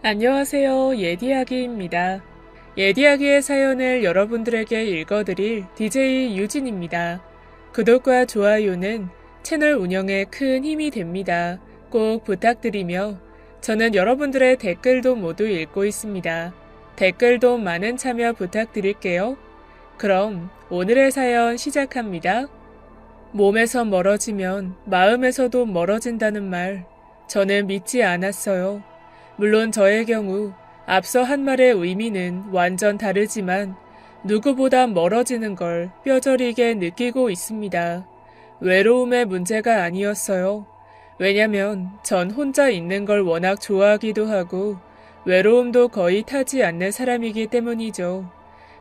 안녕하세요. 예디아기입니다. 예디아기의 사연을 여러분들에게 읽어드릴 DJ 유진입니다. 구독과 좋아요는 채널 운영에 큰 힘이 됩니다. 꼭 부탁드리며 저는 여러분들의 댓글도 모두 읽고 있습니다. 댓글도 많은 참여 부탁드릴게요. 그럼 오늘의 사연 시작합니다. 몸에서 멀어지면 마음에서도 멀어진다는 말, 저는 믿지 않았어요. 물론 저의 경우 앞서 한 말의 의미는 완전 다르지만 누구보다 멀어지는 걸 뼈저리게 느끼고 있습니다. 외로움의 문제가 아니었어요. 왜냐면 전 혼자 있는 걸 워낙 좋아하기도 하고 외로움도 거의 타지 않는 사람이기 때문이죠.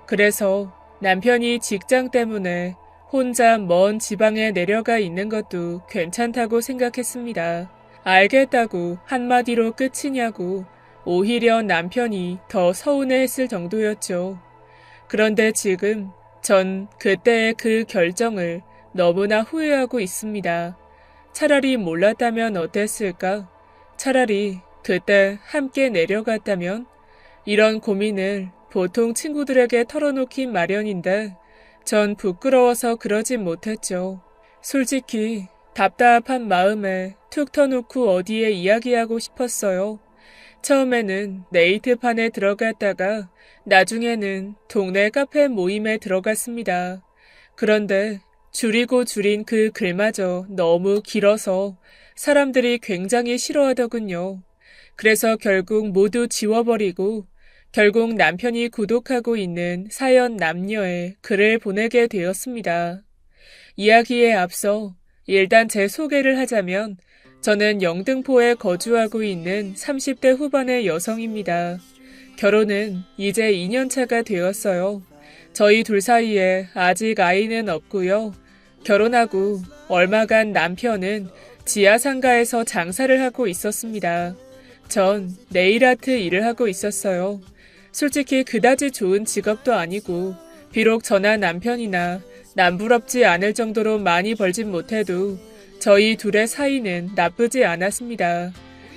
그래서 남편이 직장 때문에 혼자 먼 지방에 내려가 있는 것도 괜찮다고 생각했습니다. 알겠다고 한마디로 끝이냐고 오히려 남편이 더 서운해했을 정도였죠. 그런데 지금 전 그때의 그 결정을 너무나 후회하고 있습니다. 차라리 몰랐다면 어땠을까? 차라리 그때 함께 내려갔다면? 이런 고민을 보통 친구들에게 털어놓긴 마련인데 전 부끄러워서 그러진 못했죠. 솔직히 답답한 마음에 툭 터놓고 어디에 이야기하고 싶었어요. 처음에는 네이트판에 들어갔다가 나중에는 동네 카페 모임에 들어갔습니다. 그런데 줄이고 줄인 그 글마저 너무 길어서 사람들이 굉장히 싫어하더군요. 그래서 결국 모두 지워버리고 결국 남편이 구독하고 있는 사연 남녀에 글을 보내게 되었습니다. 이야기에 앞서 일단 제 소개를 하자면 저는 영등포에 거주하고 있는 30대 후반의 여성입니다. 결혼은 이제 2년차가 되었어요. 저희 둘 사이에 아직 아이는 없고요. 결혼하고 얼마간 남편은 지하상가에서 장사를 하고 있었습니다. 전 네일아트 일을 하고 있었어요. 솔직히 그다지 좋은 직업도 아니고 비록 저나 남편이나 남부럽지 않을 정도로 많이 벌진 못해도 저희 둘의 사이는 나쁘지 않았습니다.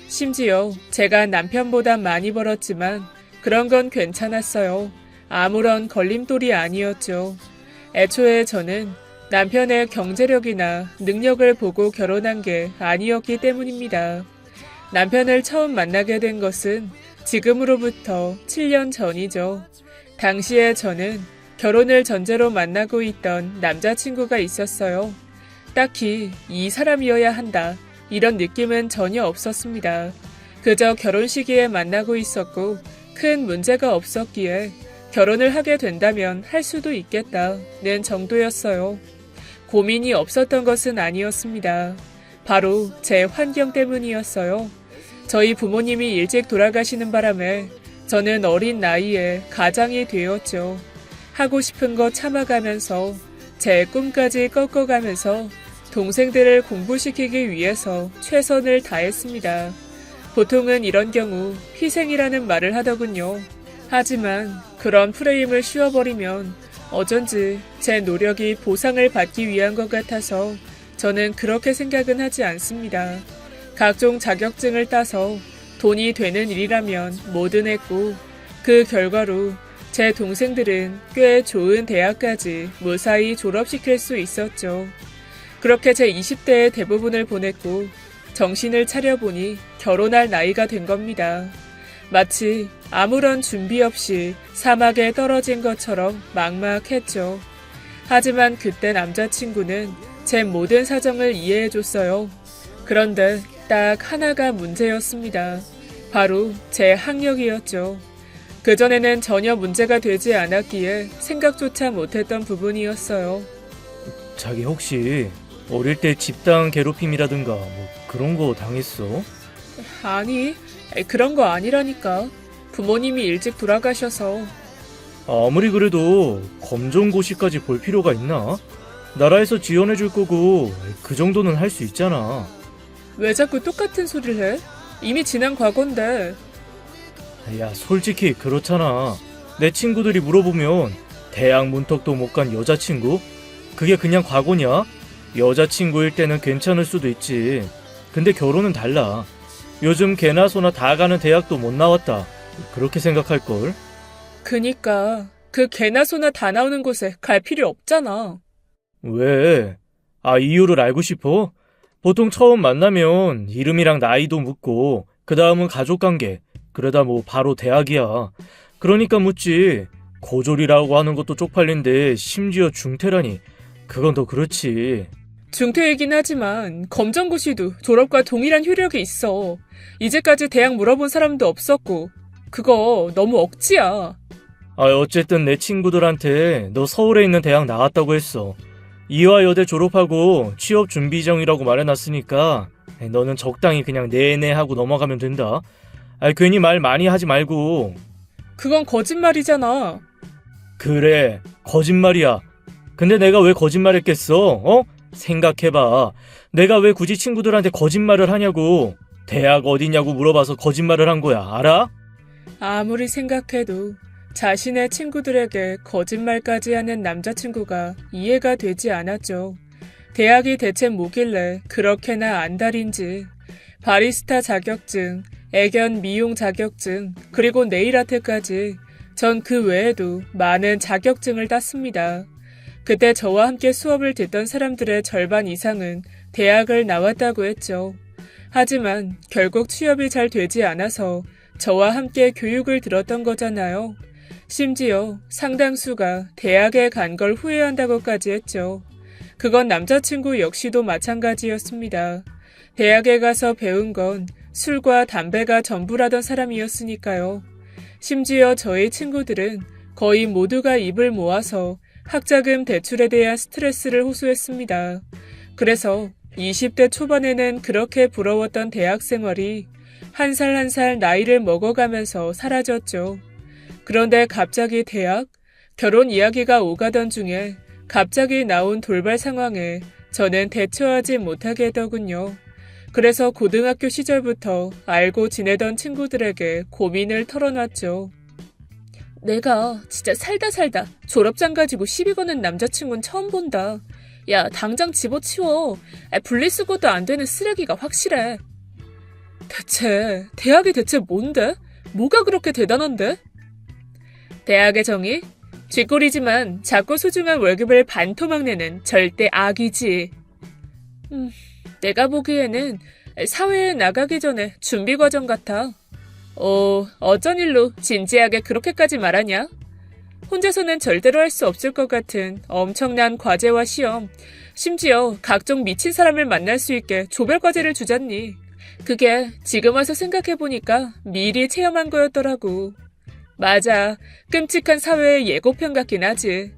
심지어 제가 남편보다 많이 벌었지만 그런 건 괜찮았어요. 아무런 걸림돌이 아니었죠. 애초에 저는 남편의 경제력이나 능력을 보고 결혼한 게 아니었기 때문입니다. 남편을 처음 만나게 된 것은 지금으로부터 7년 전이죠. 당시에 저는 결혼을 전제로 만나고 있던 남자친구가 있었어요. 딱히 이 사람이어야 한다, 이런 느낌은 전혀 없었습니다. 그저 결혼 시기에 만나고 있었고 큰 문제가 없었기에 결혼을 하게 된다면 할 수도 있겠다는 정도였어요. 고민이 없었던 것은 아니었습니다. 바로 제 환경 때문이었어요. 저희 부모님이 일찍 돌아가시는 바람에 저는 어린 나이에 가장이 되었죠. 하고 싶은 거 참아가면서 제 꿈까지 꺾어가면서 동생들을 공부시키기 위해서 최선을 다했습니다. 보통은 이런 경우 희생이라는 말을 하더군요. 하지만 그런 프레임을 씌워버리면 어쩐지 제 노력이 보상을 받기 위한 것 같아서 저는 그렇게 생각은 하지 않습니다. 각종 자격증을 따서 돈이 되는 일이라면 뭐든 했고 그 결과로 제 동생들은 꽤 좋은 대학까지 무사히 졸업시킬 수 있었죠. 그렇게 제 20대의 대부분을 보냈고 정신을 차려보니 결혼할 나이가 된 겁니다. 마치 아무런 준비 없이 사막에 떨어진 것처럼 막막했죠. 하지만 그때 남자친구는 제 모든 사정을 이해해줬어요. 그런데 딱 하나가 문제였습니다. 바로 제 학력이었죠. 그전에는 전혀 문제가 되지 않았기에 생각조차 못했던 부분이었어요. 자기 혹시 어릴 때 집단 괴롭힘이라든가 뭐 그런 거 당했어? 아니, 그런 거 아니라니까. 부모님이 일찍 돌아가셔서. 아무리 그래도 검정고시까지 볼 필요가 있나? 나라에서 지원해 줄 거고 그 정도는 할 수 있잖아. 왜 자꾸 똑같은 소리를 해? 이미 지난 과거인데. 야, 솔직히 그렇잖아. 내 친구들이 물어보면 대학 문턱도 못 간 여자친구? 그게 그냥 과거냐? 여자친구일 때는 괜찮을 수도 있지. 근데 결혼은 달라. 요즘 개나 소나 다 가는 대학도 못 나왔다. 그렇게 생각할걸? 그니까 그 개나 소나 다 나오는 곳에 갈 필요 없잖아. 왜? 이유를 알고 싶어? 보통 처음 만나면 이름이랑 나이도 묻고, 그 다음은 가족관계, 그러다 뭐 바로 대학이야. 그러니까 묻지. 고졸이라고 하는 것도 쪽팔린데 심지어 중퇴라니. 그건 더 그렇지. 중퇴이긴 하지만 검정고시도 졸업과 동일한 효력이 있어. 이제까지 대학 물어본 사람도 없었고 그거 너무 억지야. 어쨌든 내 친구들한테 너 서울에 있는 대학 나왔다고 했어. 이화여대 졸업하고 취업 준비정이라고 말해놨으니까 너는 적당히 그냥 네네 하고 넘어가면 된다. 괜히 말 많이 하지 말고. 그건 거짓말이잖아. 그래, 거짓말이야. 근데 내가 왜 거짓말했겠어? 생각해봐. 내가 왜 굳이 친구들한테 거짓말을 하냐고. 대학 어디냐고 물어봐서 거짓말을 한 거야. 알아? 아무리 생각해도 자신의 친구들에게 거짓말까지 하는 남자친구가 이해가 되지 않았죠. 대학이 대체 뭐길래 그렇게나 안달인지. 바리스타 자격증, 애견 미용 자격증, 그리고 네일아트까지 전 그 외에도 많은 자격증을 땄습니다. 그때 저와 함께 수업을 듣던 사람들의 절반 이상은 대학을 나왔다고 했죠. 하지만 결국 취업이 잘 되지 않아서 저와 함께 교육을 들었던 거잖아요. 심지어 상당수가 대학에 간 걸 후회한다고까지 했죠. 그건 남자친구 역시도 마찬가지였습니다. 대학에 가서 배운 건 술과 담배가 전부라던 사람이었으니까요. 심지어 저희 친구들은 거의 모두가 입을 모아서 학자금 대출에 대한 스트레스를 호소했습니다. 그래서 20대 초반에는 그렇게 부러웠던 대학 생활이 한 살 한 살 나이를 먹어가면서 사라졌죠. 그런데 갑자기 대학, 결혼 이야기가 오가던 중에 갑자기 나온 돌발 상황에 저는 대처하지 못하겠더군요. 그래서 고등학교 시절부터 알고 지내던 친구들에게 고민을 털어놨죠. 내가 진짜 살다 졸업장 가지고 시비 거는 남자친구는 처음 본다. 야, 당장 집어치워. 분리수거도 안 되는 쓰레기가 확실해. 대학이 대체 뭔데? 뭐가 그렇게 대단한데? 대학의 정의? 쥐꼬리지만 작고 소중한 월급을 반토막 내는 절대 악이지. 내가 보기에는 사회에 나가기 전에 준비 과정 같아. 어쩐 일로 진지하게 그렇게까지 말하냐? 혼자서는 절대로 할 수 없을 것 같은 엄청난 과제와 시험, 심지어 각종 미친 사람을 만날 수 있게 조별 과제를 주잖니. 그게 지금 와서 생각해보니까 미리 체험한 거였더라고. 맞아, 끔찍한 사회의 예고편 같긴 하지.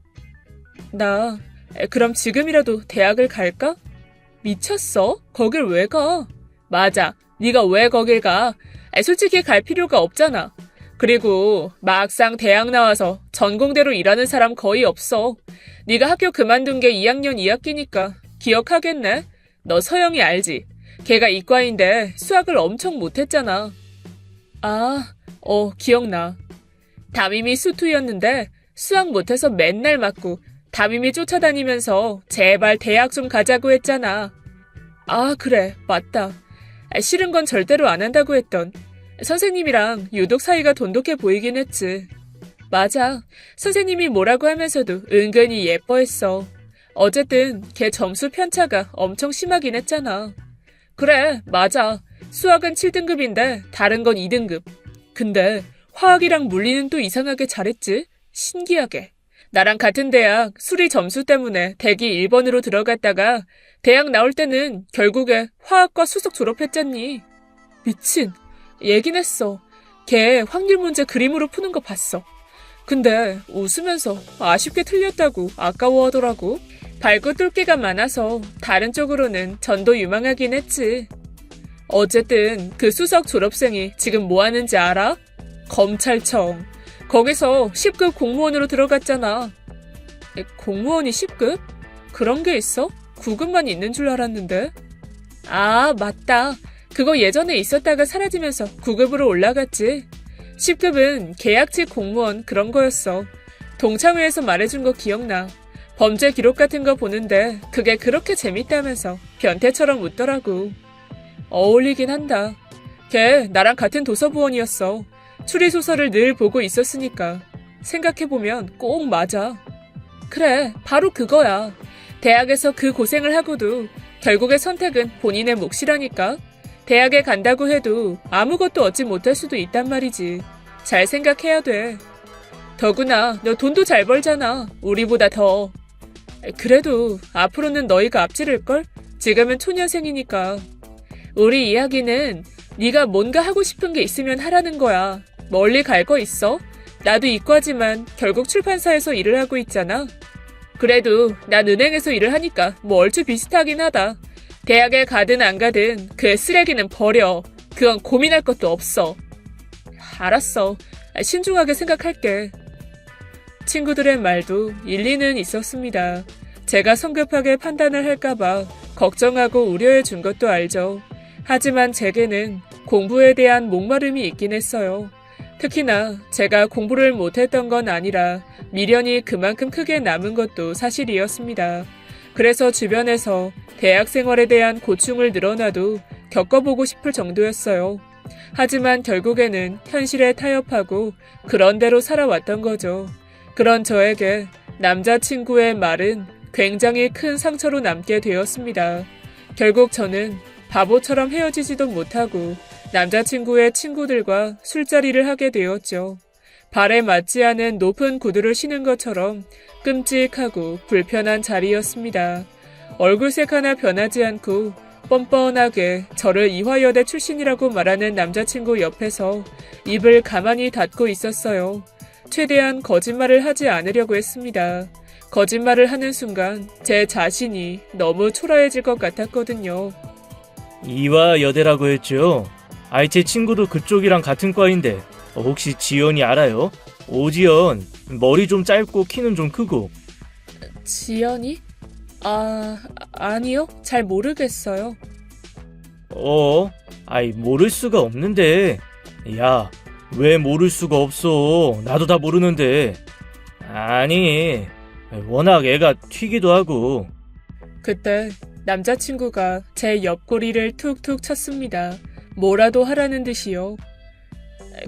나 그럼 지금이라도 대학을 갈까? 미쳤어? 거길 왜 가? 맞아, 네가 왜 거길 가? 솔직히 갈 필요가 없잖아. 그리고 막상 대학 나와서 전공대로 일하는 사람 거의 없어. 네가 학교 그만둔 게 2학년 2학기니까 기억하겠네? 너 서영이 알지? 걔가 이과인데 수학을 엄청 못했잖아. 기억나. 담임이 수투였는데 수학 못해서 맨날 맞고 담임이 쫓아다니면서 제발 대학 좀 가자고 했잖아. 그래, 맞다. 싫은 건 절대로 안 한다고 했던 선생님이랑 유독 사이가 돈독해 보이긴 했지. 맞아. 선생님이 뭐라고 하면서도 은근히 예뻐했어. 어쨌든 걔 점수 편차가 엄청 심하긴 했잖아. 그래, 맞아. 수학은 7등급인데 다른 건 2등급. 근데 화학이랑 물리는 또 이상하게 잘했지? 신기하게. 나랑 같은 대학 수리 점수 때문에 대기 1번으로 들어갔다가 대학 나올 때는 결국에 화학과 수석 졸업했잖니. 미친. 얘긴 했어. 걔 확률 문제 그림으로 푸는 거 봤어. 근데 웃으면서 아쉽게 틀렸다고 아까워하더라고. 밝고 뚫기가 많아서 다른 쪽으로는 전도 유망하긴 했지. 어쨌든 그 수석 졸업생이 지금 뭐 하는지 알아? 검찰청. 거기서 10급 공무원으로 들어갔잖아. 공무원이 10급? 그런 게 있어? 9급만 있는 줄 알았는데. 맞다. 그거 예전에 있었다가 사라지면서 9급으로 올라갔지. 10급은 계약직 공무원 그런 거였어. 동창회에서 말해준 거 기억나. 범죄 기록 같은 거 보는데 그게 그렇게 재밌다면서 변태처럼 웃더라고. 어울리긴 한다. 걔 나랑 같은 도서부원이었어. 추리소설을 늘 보고 있었으니까. 생각해보면 꼭 맞아. 그래, 바로 그거야. 대학에서 그 고생을 하고도 결국의 선택은 본인의 몫이라니까. 대학에 간다고 해도 아무것도 얻지 못할 수도 있단 말이지. 잘 생각해야 돼. 더구나 너 돈도 잘 벌잖아. 우리보다 더. 그래도 앞으로는 너희가 앞지를걸? 지금은 초년생이니까. 우리 이야기는 네가 뭔가 하고 싶은 게 있으면 하라는 거야. 멀리 갈 거 있어? 나도 이과지만 결국 출판사에서 일을 하고 있잖아. 그래도 난 은행에서 일을 하니까 뭐 얼추 비슷하긴 하다. 대학에 가든 안 가든 그 쓰레기는 버려. 그건 고민할 것도 없어. 알았어. 신중하게 생각할게. 친구들의 말도 일리는 있었습니다. 제가 성급하게 판단을 할까봐 걱정하고 우려해 준 것도 알죠. 하지만 제게는 공부에 대한 목마름이 있긴 했어요. 특히나 제가 공부를 못했던 건 아니라 미련이 그만큼 크게 남은 것도 사실이었습니다. 그래서 주변에서 대학 생활에 대한 고충을 늘어나도 겪어보고 싶을 정도였어요. 하지만 결국에는 현실에 타협하고 그런 대로 살아왔던 거죠. 그런 저에게 남자친구의 말은 굉장히 큰 상처로 남게 되었습니다. 결국 저는 바보처럼 헤어지지도 못하고 남자친구의 친구들과 술자리를 하게 되었죠. 발에 맞지 않은 높은 구두를 신은 것처럼 끔찍하고 불편한 자리였습니다. 얼굴색 하나 변하지 않고 뻔뻔하게 저를 이화여대 출신이라고 말하는 남자친구 옆에서 입을 가만히 닫고 있었어요. 최대한 거짓말을 하지 않으려고 했습니다. 거짓말을 하는 순간 제 자신이 너무 초라해질 것 같았거든요. 이화여대라고 했죠? 아이 제 친구도 그쪽이랑 같은 과인데 혹시 지연이 알아요? 오지연, 머리 좀 짧고 키는 좀 크고. 지연이? 아니요. 잘 모르겠어요. 아이 모를 수가 없는데. 야, 왜 모를 수가 없어? 나도 다 모르는데. 아니, 워낙 애가 튀기도 하고. 그때 남자친구가 제 옆구리를 툭툭 쳤습니다. 뭐라도 하라는 듯이요.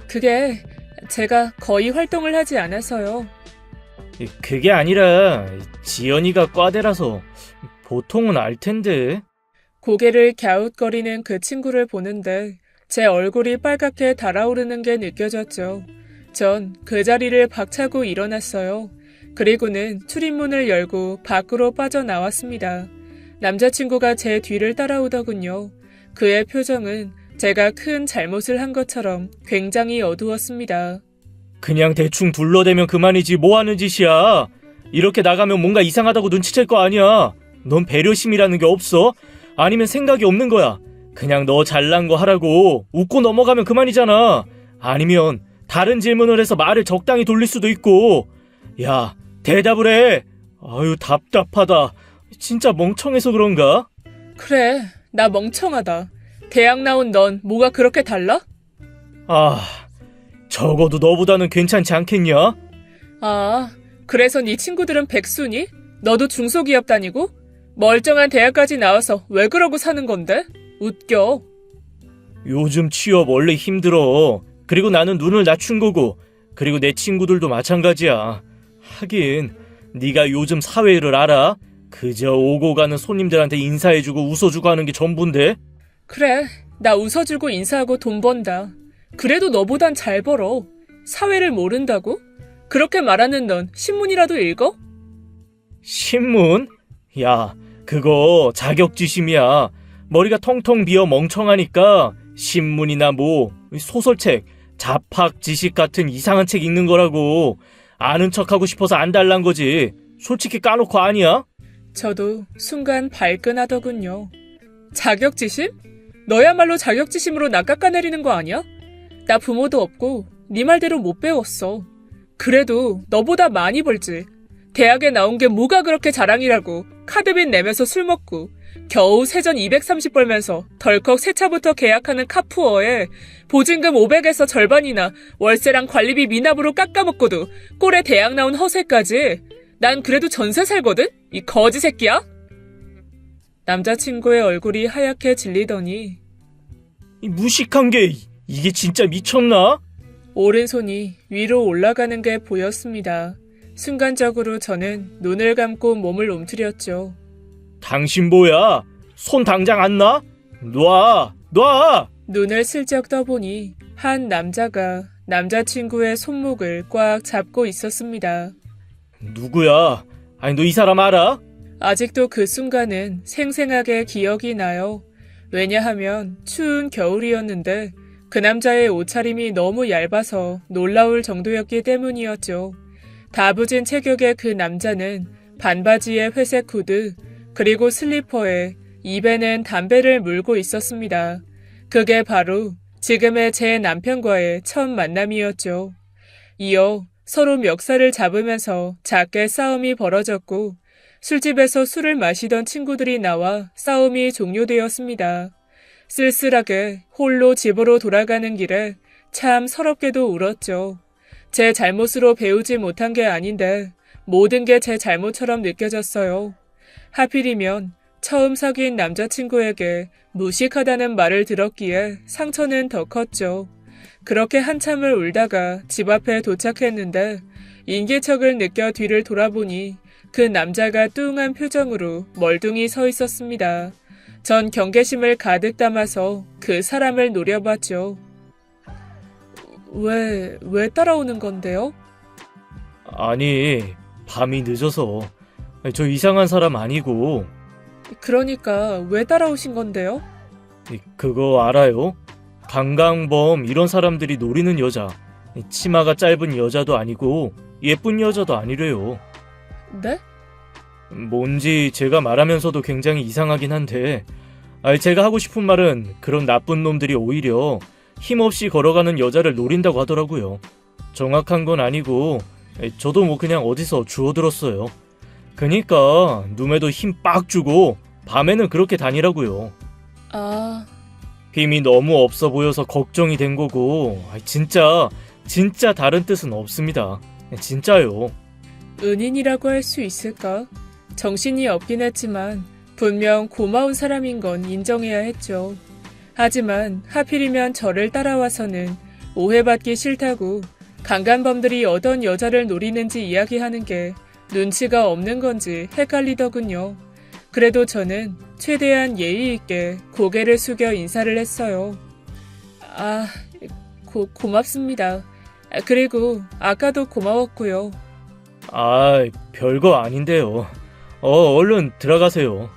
그게 제가 거의 활동을 하지 않아서요. 그게 아니라 지연이가 과대라서 보통은 알 텐데. 고개를 갸웃거리는 그 친구를 보는데 제 얼굴이 빨갛게 달아오르는 게 느껴졌죠. 전 그 자리를 박차고 일어났어요. 그리고는 출입문을 열고 밖으로 빠져나왔습니다. 남자친구가 제 뒤를 따라오더군요. 그의 표정은 제가 큰 잘못을 한 것처럼 굉장히 어두웠습니다. 그냥 대충 둘러대면 그만이지 뭐 하는 짓이야. 이렇게 나가면 뭔가 이상하다고 눈치챌 거 아니야. 넌 배려심이라는 게 없어? 아니면 생각이 없는 거야. 그냥 너 잘난 거 하라고 웃고 넘어가면 그만이잖아. 아니면 다른 질문을 해서 말을 적당히 돌릴 수도 있고. 야, 대답을 해. 아유, 답답하다. 진짜 멍청해서 그런가? 그래, 나 멍청하다. 대학 나온 넌 뭐가 그렇게 달라? 적어도 너보다는 괜찮지 않겠냐? 그래서 네 친구들은 백수니? 너도 중소기업 다니고? 멀쩡한 대학까지 나와서 왜 그러고 사는 건데? 웃겨. 요즘 취업 원래 힘들어. 그리고 나는 눈을 낮춘 거고. 그리고 내 친구들도 마찬가지야. 하긴 네가 요즘 사회를 알아? 그저 오고 가는 손님들한테 인사해주고 웃어주고 하는 게 전부인데? 그래, 나 웃어주고 인사하고 돈 번다. 그래도 너보단 잘 벌어. 사회를 모른다고? 그렇게 말하는 넌 신문이라도 읽어? 신문? 야, 그거 자격지심이야. 머리가 텅텅 비어 멍청하니까 신문이나 뭐 소설책, 잡학 지식 같은 이상한 책 읽는 거라고. 아는 척하고 싶어서 안 달란 거지. 솔직히 까놓고 아니야? 저도 순간 발끈하더군요. 자격지심? 너야말로 자격지심으로 나 깎아내리는 거 아니야? 나 부모도 없고 네 말대로 못 배웠어. 그래도 너보다 많이 벌지. 대학에 나온 게 뭐가 그렇게 자랑이라고. 카드빚 내면서 술 먹고 겨우 세전 230 벌면서 덜컥 새 차부터 계약하는 카푸어에 보증금 500에서 절반이나 월세랑 관리비 미납으로 깎아먹고도 꼴에 대학 나온 허세까지. 난 그래도 전세 살거든? 이 거지 새끼야? 남자친구의 얼굴이 하얗게 질리더니 이 무식한 게 이게 진짜 미쳤나? 오른손이 위로 올라가는 게 보였습니다. 순간적으로 저는 눈을 감고 몸을 움츠렸죠. 당신 뭐야? 손 당장 안 놔? 놔! 눈을 슬쩍 떠보니 한 남자가 남자친구의 손목을 꽉 잡고 있었습니다. 누구야? 아니 너 이 사람 알아? 아직도 그 순간은 생생하게 기억이 나요. 왜냐하면 추운 겨울이었는데 그 남자의 옷차림이 너무 얇아서 놀라울 정도였기 때문이었죠. 다부진 체격의 그 남자는 반바지에 회색 후드, 그리고 슬리퍼에 입에는 담배를 물고 있었습니다. 그게 바로 지금의 제 남편과의 첫 만남이었죠. 이어 서로 멱살을 잡으면서 작게 싸움이 벌어졌고 술집에서 술을 마시던 친구들이 나와 싸움이 종료되었습니다. 쓸쓸하게 홀로 집으로 돌아가는 길에 참 서럽게도 울었죠. 제 잘못으로 배우지 못한 게 아닌데 모든 게 제 잘못처럼 느껴졌어요. 하필이면 처음 사귄 남자친구에게 무식하다는 말을 들었기에 상처는 더 컸죠. 그렇게 한참을 울다가 집 앞에 도착했는데 인기척을 느껴 뒤를 돌아보니 그 남자가 뚱한 표정으로 멀뚱히 서 있었습니다. 전 경계심을 가득 담아서 그 사람을 노려봤죠. 왜 따라오는 건데요? 아니, 밤이 늦어서. 저 이상한 사람 아니고. 그러니까 왜 따라오신 건데요? 그거 알아요? 강강범 이런 사람들이 노리는 여자. 치마가 짧은 여자도 아니고 예쁜 여자도 아니래요. 네? 뭔지 제가 말하면서도 굉장히 이상하긴 한데 제가 하고 싶은 말은 그런 나쁜 놈들이 오히려 힘없이 걸어가는 여자를 노린다고 하더라고요. 정확한 건 아니고 저도 뭐 그냥 어디서 주워들었어요. 그니까 눈에도 힘 빡 주고 밤에는 그렇게 다니라고요. 아... 힘이 너무 없어 보여서 걱정이 된 거고 진짜 다른 뜻은 없습니다. 진짜요. 은인이라고 할 수 있을까? 정신이 없긴 했지만 분명 고마운 사람인 건 인정해야 했죠. 하지만 하필이면 저를 따라와서는 오해받기 싫다고 강간범들이 어떤 여자를 노리는지 이야기하는 게 눈치가 없는 건지 헷갈리더군요. 그래도 저는 최대한 예의 있게 고개를 숙여 인사를 했어요. 고맙습니다. 그리고 아까도 고마웠고요. 별거 아닌데요. 얼른 들어가세요.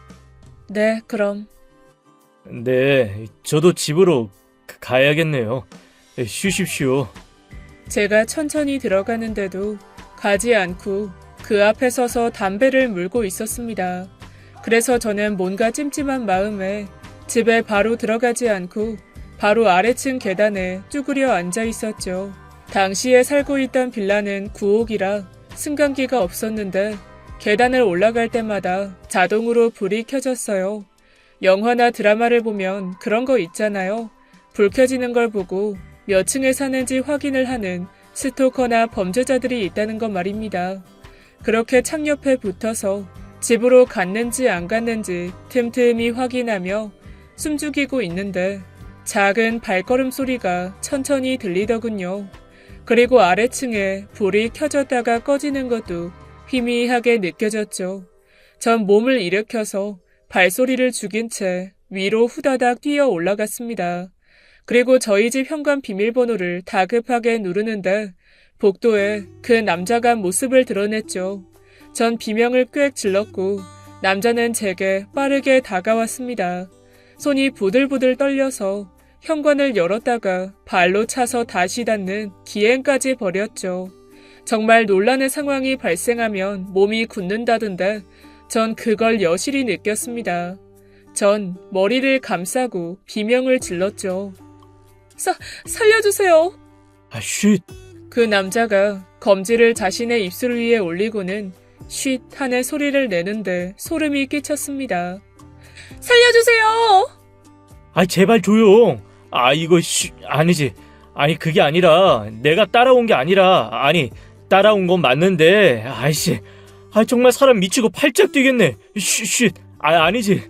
네, 그럼. 네, 저도 집으로 가야겠네요. 쉬십시오. 제가 천천히 들어가는데도 가지 않고 그 앞에 서서 담배를 물고 있었습니다. 그래서 저는 뭔가 찜찜한 마음에 집에 바로 들어가지 않고 바로 아래층 계단에 쭈그려 앉아 있었죠. 당시에 살고 있던 빌라는 9옥이라 승강기가 없었는데 계단을 올라갈 때마다 자동으로 불이 켜졌어요. 영화나 드라마를 보면 그런 거 있잖아요. 불 켜지는 걸 보고 몇 층에 사는지 확인을 하는 스토커나 범죄자들이 있다는 것 말입니다. 그렇게 창 옆에 붙어서 집으로 갔는지 안 갔는지 틈틈이 확인하며 숨죽이고 있는데 작은 발걸음 소리가 천천히 들리더군요. 그리고 아래층에 불이 켜졌다가 꺼지는 것도 희미하게 느껴졌죠. 전 몸을 일으켜서 발소리를 죽인 채 위로 후다닥 뛰어 올라갔습니다. 그리고 저희 집 현관 비밀번호를 다급하게 누르는데 복도에 그 남자가 모습을 드러냈죠. 전 비명을 꽥 질렀고 남자는 제게 빠르게 다가왔습니다. 손이 부들부들 떨려서 현관을 열었다가 발로 차서 다시 닫는 기행까지 벌였죠. 정말 놀라는 상황이 발생하면 몸이 굳는다던데 전 그걸 여실히 느꼈습니다. 전 머리를 감싸고 비명을 질렀죠. 살려주세요. 쉿. 그 남자가 검지를 자신의 입술 위에 올리고는 쉿 하는 소리를 내는데 소름이 끼쳤습니다. 살려주세요. 제발 조용. 이거 아니지. 그게 아니라 내가 따라온 게 아니라 따라온 건 맞는데 정말 사람 미치고 팔짝 뛰겠네. 쉿. 아니지.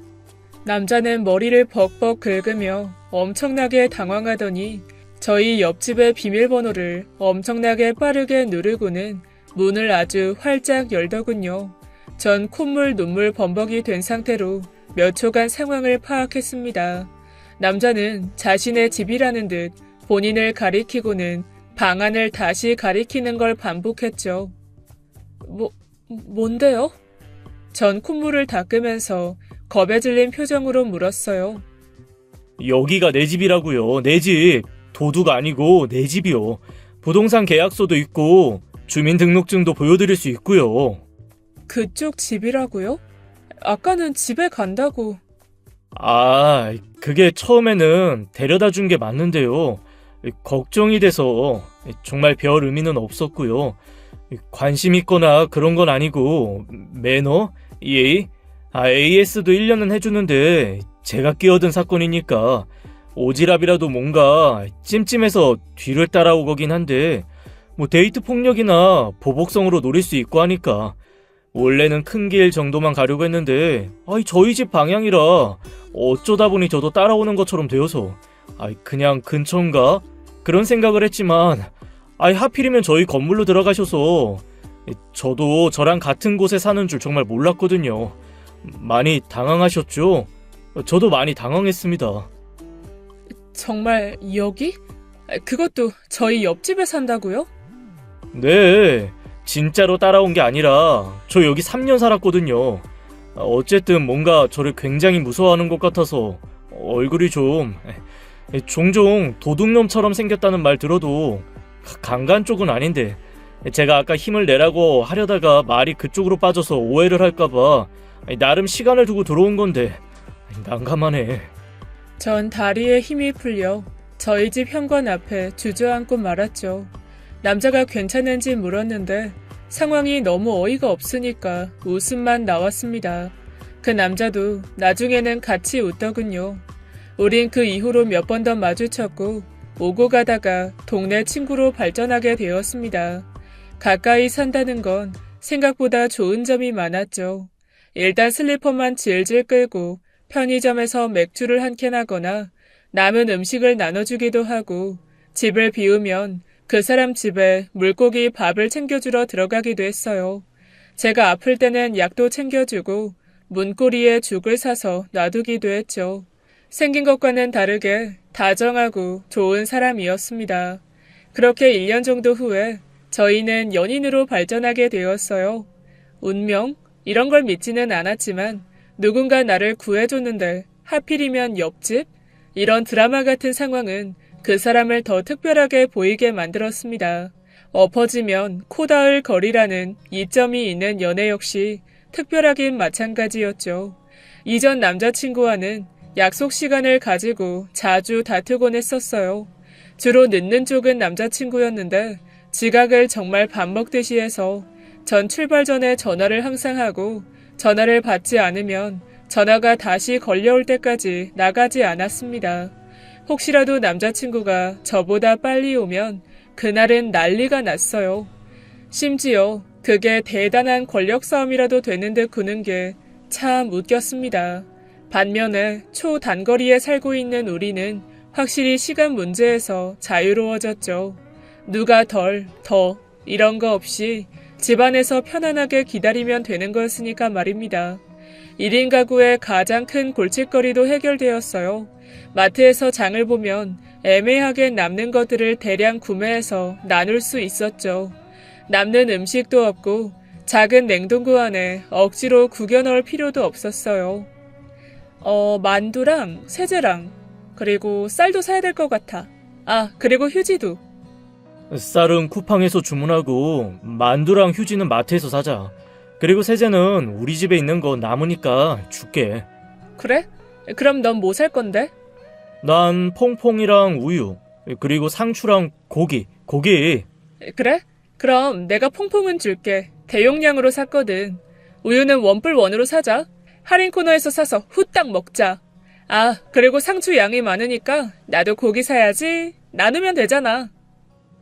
남자는 머리를 벅벅 긁으며 엄청나게 당황하더니 저희 옆집의 비밀번호를 엄청나게 빠르게 누르고는 문을 아주 활짝 열더군요. 전 콧물 눈물 범벅이 된 상태로 몇 초간 상황을 파악했습니다. 남자는 자신의 집이라는 듯 본인을 가리키고는 방 안을 다시 가리키는 걸 반복했죠. 뭔데요? 전 콧물을 닦으면서 겁에 질린 표정으로 물었어요. 여기가 내 집이라고요. 내 집. 도둑 아니고 내 집이요. 부동산 계약서도 있고 주민등록증도 보여드릴 수 있고요. 그쪽 집이라고요? 아까는 집에 간다고. 아, 그게 처음에는 데려다 준 게 맞는데요. 걱정이 돼서 정말 별 의미는 없었고요. 관심 있거나 그런 건 아니고 매너? 예의? AS도 1년은 해주는데 제가 끼어든 사건이니까 오지랖이라도 뭔가 찜찜해서 뒤를 따라오거긴 한데 데이트 폭력이나 보복성으로 노릴 수 있고 하니까 원래는 큰 길 정도만 가려고 했는데 저희 집 방향이라 어쩌다 보니 저도 따라오는 것처럼 되어서 그냥 근처인가? 그런 생각을 했지만 하필이면 저희 건물로 들어가셔서 저도 저랑 같은 곳에 사는 줄 정말 몰랐거든요. 많이 당황하셨죠? 저도 많이 당황했습니다. 정말 여기? 그것도 저희 옆집에 산다고요? 네, 진짜로 따라온 게 아니라 저 여기 3년 살았거든요. 어쨌든 뭔가 저를 굉장히 무서워하는 것 같아서 얼굴이 좀 종종 도둑놈처럼 생겼다는 말 들어도 강간 쪽은 아닌데 제가 아까 힘을 내라고 하려다가 말이 그쪽으로 빠져서 오해를 할까봐 나름 시간을 두고 들어온 건데 난감하네. 전 다리에 힘이 풀려 저희 집 현관 앞에 주저앉고 말았죠. 남자가 괜찮은지 물었는데 상황이 너무 어이가 없으니까 웃음만 나왔습니다. 그 남자도 나중에는 같이 웃더군요. 우린 그 이후로 몇 번 더 마주쳤고 오고 가다가 동네 친구로 발전하게 되었습니다. 가까이 산다는 건 생각보다 좋은 점이 많았죠. 일단 슬리퍼만 질질 끌고 편의점에서 맥주를 한 캔 하거나 남은 음식을 나눠주기도 하고 집을 비우면 그 사람 집에 물고기 밥을 챙겨주러 들어가기도 했어요. 제가 아플 때는 약도 챙겨주고 문고리에 죽을 사서 놔두기도 했죠. 생긴 것과는 다르게 다정하고 좋은 사람이었습니다. 그렇게 1년 정도 후에 저희는 연인으로 발전하게 되었어요. 운명? 이런 걸 믿지는 않았지만 누군가 나를 구해줬는데 하필이면 옆집? 이런 드라마 같은 상황은 그 사람을 더 특별하게 보이게 만들었습니다. 엎어지면 코 닿을 거리라는 이점이 있는 연애 역시 특별하긴 마찬가지였죠. 이전 남자친구와는 약속 시간을 가지고 자주 다투곤 했었어요. 주로 늦는 쪽은 남자친구였는데 지각을 정말 밥 먹듯이 해서 전 출발 전에 전화를 항상 하고 전화를 받지 않으면 전화가 다시 걸려올 때까지 나가지 않았습니다. 혹시라도 남자친구가 저보다 빨리 오면 그날은 난리가 났어요. 심지어 그게 대단한 권력 싸움이라도 되는 듯 구는 게 참 웃겼습니다. 반면에 초단거리에 살고 있는 우리는 확실히 시간 문제에서 자유로워졌죠. 누가 더 이런 거 없이 집안에서 편안하게 기다리면 되는 거였으니까 말입니다. 1인 가구의 가장 큰 골칫거리도 해결되었어요. 마트에서 장을 보면 애매하게 남는 것들을 대량 구매해서 나눌 수 있었죠. 남는 음식도 없고 작은 냉동고 안에 억지로 구겨 넣을 필요도 없었어요. 만두랑 세제랑 그리고 쌀도 사야 될 것 같아. 그리고 휴지도. 쌀은 쿠팡에서 주문하고 만두랑 휴지는 마트에서 사자. 그리고 세제는 우리 집에 있는 거 남으니까 줄게. 그래? 그럼 넌 뭐 살 건데? 난 퐁퐁이랑 우유, 그리고 상추랑 고기. 그래? 그럼 내가 퐁퐁은 줄게. 대용량으로 샀거든. 우유는 원뿔원으로 사자. 할인 코너에서 사서 후딱 먹자. 그리고 상추 양이 많으니까 나도 고기 사야지. 나누면 되잖아.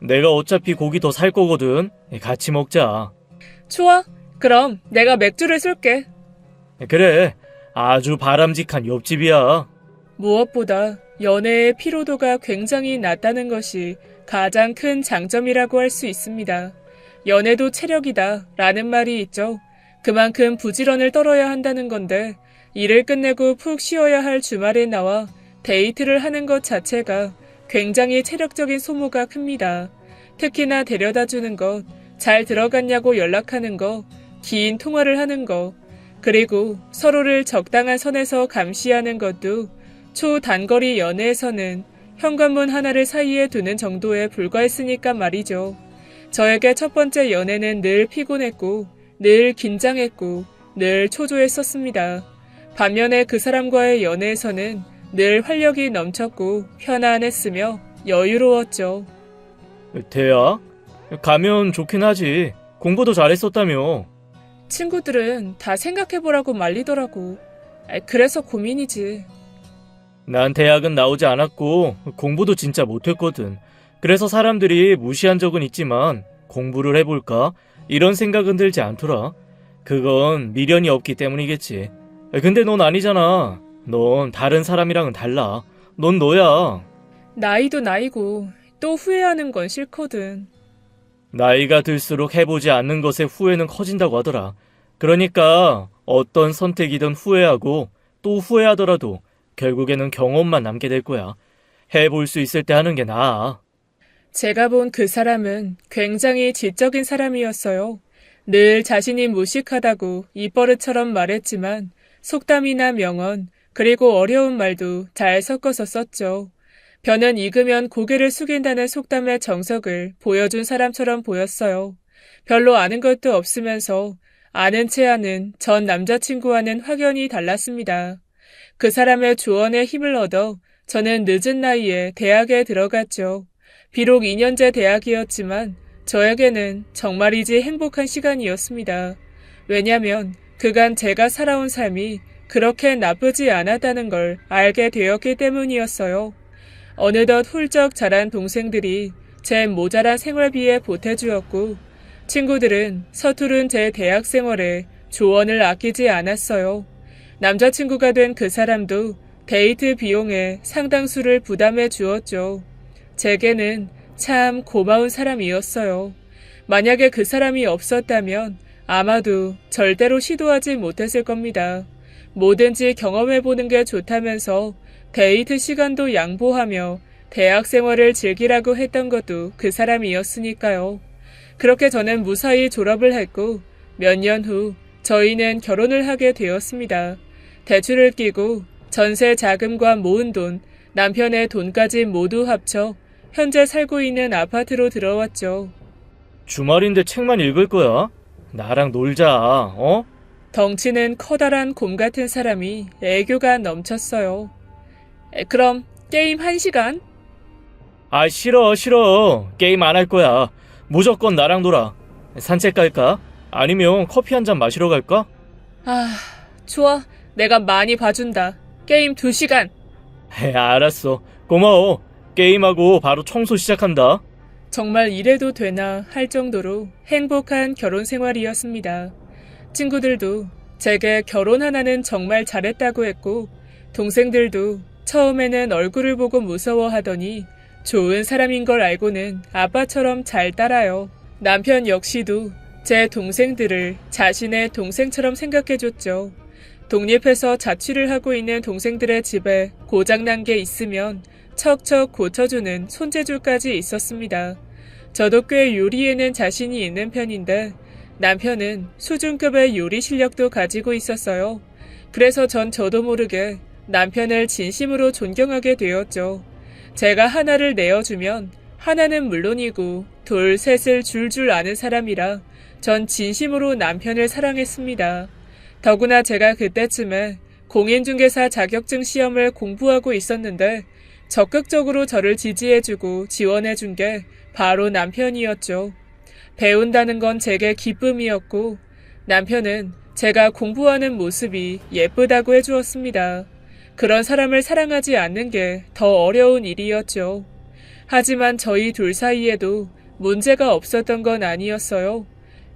내가 어차피 고기 더 살 거거든. 같이 먹자. 좋아. 그럼 내가 맥주를 쏠게. 그래. 아주 바람직한 옆집이야. 무엇보다 연애의 피로도가 굉장히 낮다는 것이 가장 큰 장점이라고 할 수 있습니다. 연애도 체력이다 라는 말이 있죠. 그만큼 부지런을 떨어야 한다는 건데 일을 끝내고 푹 쉬어야 할 주말에 나와 데이트를 하는 것 자체가 굉장히 체력적인 소모가 큽니다. 특히나 데려다 주는 것, 잘 들어갔냐고 연락하는 거, 긴 통화를 하는 거, 그리고 서로를 적당한 선에서 감시하는 것도 초단거리 연애에서는 현관문 하나를 사이에 두는 정도에 불과했으니까 말이죠. 저에게 첫 번째 연애는 늘 피곤했고, 늘 긴장했고, 늘 초조했었습니다. 반면에 그 사람과의 연애에서는 늘 활력이 넘쳤고 편안했으며 여유로웠죠. 대야? 가면 좋긴 하지. 공부도 잘했었다며. 친구들은 다 생각해보라고 말리더라고. 그래서 고민이지. 난 대학은 나오지 않았고 공부도 진짜 못했거든. 그래서 사람들이 무시한 적은 있지만 공부를 해볼까? 이런 생각은 들지 않더라. 그건 미련이 없기 때문이겠지. 근데 넌 아니잖아. 넌 다른 사람이랑은 달라. 넌 너야. 나이도 나이고 또 후회하는 건 싫거든. 나이가 들수록 해보지 않는 것에 후회는 커진다고 하더라. 그러니까 어떤 선택이든 후회하고 또 후회하더라도 결국에는 경험만 남게 될 거야. 해볼 수 있을 때 하는 게 나아. 제가 본 그 사람은 굉장히 지적인 사람이었어요. 늘 자신이 무식하다고 입버릇처럼 말했지만 속담이나 명언, 그리고 어려운 말도 잘 섞어서 썼죠. 벼는 익으면 고개를 숙인다는 속담의 정석을 보여준 사람처럼 보였어요. 별로 아는 것도 없으면서 아는 체 하는 전 남자친구와는 확연히 달랐습니다. 그 사람의 조언에 힘을 얻어 저는 늦은 나이에 대학에 들어갔죠. 비록 2년제 대학이었지만 저에게는 정말이지 행복한 시간이었습니다. 왜냐면 그간 제가 살아온 삶이 그렇게 나쁘지 않았다는 걸 알게 되었기 때문이었어요. 어느덧 훌쩍 자란 동생들이 제 모자란 생활비에 보태주었고 친구들은 서투른 제 대학 생활에 조언을 아끼지 않았어요. 남자친구가 된 그 사람도 데이트 비용의 상당수를 부담해 주었죠. 제게는 참 고마운 사람이었어요. 만약에 그 사람이 없었다면 아마도 절대로 시도하지 못했을 겁니다. 뭐든지 경험해보는 게 좋다면서 데이트 시간도 양보하며 대학 생활을 즐기라고 했던 것도 그 사람이었으니까요. 그렇게 저는 무사히 졸업을 했고 몇 년 후 저희는 결혼을 하게 되었습니다. 대출을 끼고 전세 자금과 모은 돈, 남편의 돈까지 모두 합쳐 현재 살고 있는 아파트로 들어왔죠. 주말인데 책만 읽을 거야? 나랑 놀자, 어? 덩치는 커다란 곰 같은 사람이 애교가 넘쳤어요. 그럼 게임 1시간? 아, 싫어. 게임 안 할 거야. 무조건 나랑 놀아. 산책 갈까? 아니면 커피 한 잔 마시러 갈까? 아, 좋아. 내가 많이 봐준다. 게임 2시간. 알았어. 고마워. 게임하고 바로 청소 시작한다. 정말 이래도 되나 할 정도로 행복한 결혼 생활이었습니다. 친구들도 제게 결혼 하나는 정말 잘했다고 했고 동생들도 처음에는 얼굴을 보고 무서워하더니 좋은 사람인 걸 알고는 아빠처럼 잘 따라요. 남편 역시도 제 동생들을 자신의 동생처럼 생각해줬죠. 독립해서 자취를 하고 있는 동생들의 집에 고장난 게 있으면 척척 고쳐주는 손재주까지 있었습니다. 저도 꽤 요리에는 자신이 있는 편인데 남편은 수준급의 요리 실력도 가지고 있었어요. 그래서 전 저도 모르게 남편을 진심으로 존경하게 되었죠. 제가 하나를 내어주면 하나는 물론이고 둘, 셋을 줄줄 아는 사람이라 전 진심으로 남편을 사랑했습니다. 더구나 제가 그때쯤에 공인중개사 자격증 시험을 공부하고 있었는데 적극적으로 저를 지지해주고 지원해준 게 바로 남편이었죠. 배운다는 건 제게 기쁨이었고 남편은 제가 공부하는 모습이 예쁘다고 해주었습니다. 그런 사람을 사랑하지 않는 게 더 어려운 일이었죠. 하지만 저희 둘 사이에도 문제가 없었던 건 아니었어요.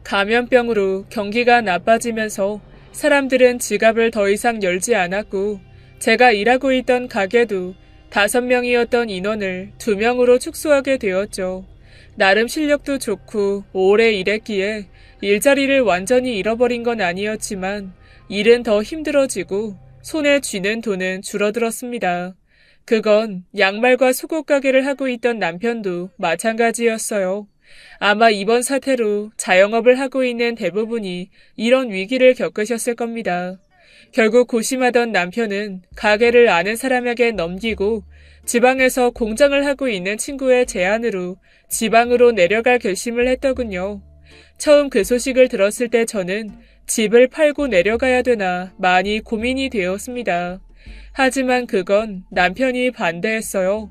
감염병으로 경기가 나빠지면서 사람들은 지갑을 더 이상 열지 않았고 제가 일하고 있던 가게도 5명이었던 인원을 2명으로 축소하게 되었죠. 나름 실력도 좋고 오래 일했기에 일자리를 완전히 잃어버린 건 아니었지만 일은 더 힘들어지고 손에 쥐는 돈은 줄어들었습니다. 그건 양말과 속옷 가게를 하고 있던 남편도 마찬가지였어요. 아마 이번 사태로 자영업을 하고 있는 대부분이 이런 위기를 겪으셨을 겁니다. 결국 고심하던 남편은 가게를 아는 사람에게 넘기고 지방에서 공장을 하고 있는 친구의 제안으로 지방으로 내려갈 결심을 했더군요. 처음 그 소식을 들었을 때 저는 집을 팔고 내려가야 되나 많이 고민이 되었습니다. 하지만 그건 남편이 반대했어요.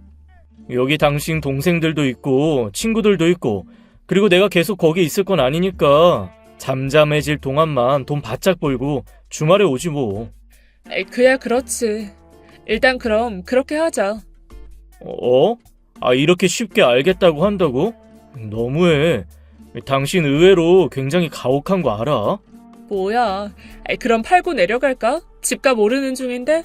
여기 당신 동생들도 있고 친구들도 있고 그리고 내가 계속 거기 있을 건 아니니까 잠잠해질 동안만 돈 바짝 벌고 주말에 오지 뭐. 그야 그렇지. 일단 그럼 그렇게 하자. 어? 이렇게 쉽게 알겠다고 한다고? 너무해. 당신 의외로 굉장히 가혹한 거 알아? 뭐야. 그럼 팔고 내려갈까? 집값 오르는 중인데?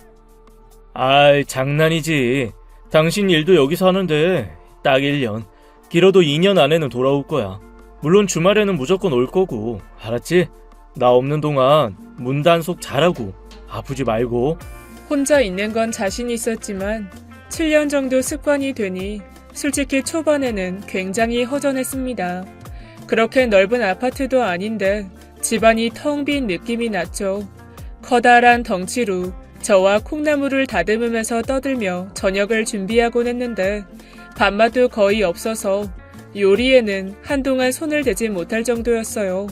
장난이지. 당신 일도 여기서 하는데 딱 1년. 길어도 2년 안에는 돌아올 거야. 물론 주말에는 무조건 올 거고. 알았지? 나 없는 동안 문단속 잘하고 아프지 말고. 혼자 있는 건 자신 있었지만 7년 정도 습관이 되니 솔직히 초반에는 굉장히 허전했습니다. 그렇게 넓은 아파트도 아닌데 집안이 텅 빈 느낌이 났죠. 커다란 덩치로 저와 콩나물을 다듬으면서 떠들며 저녁을 준비하곤 했는데 밥맛도 거의 없어서 요리에는 한동안 손을 대지 못할 정도였어요.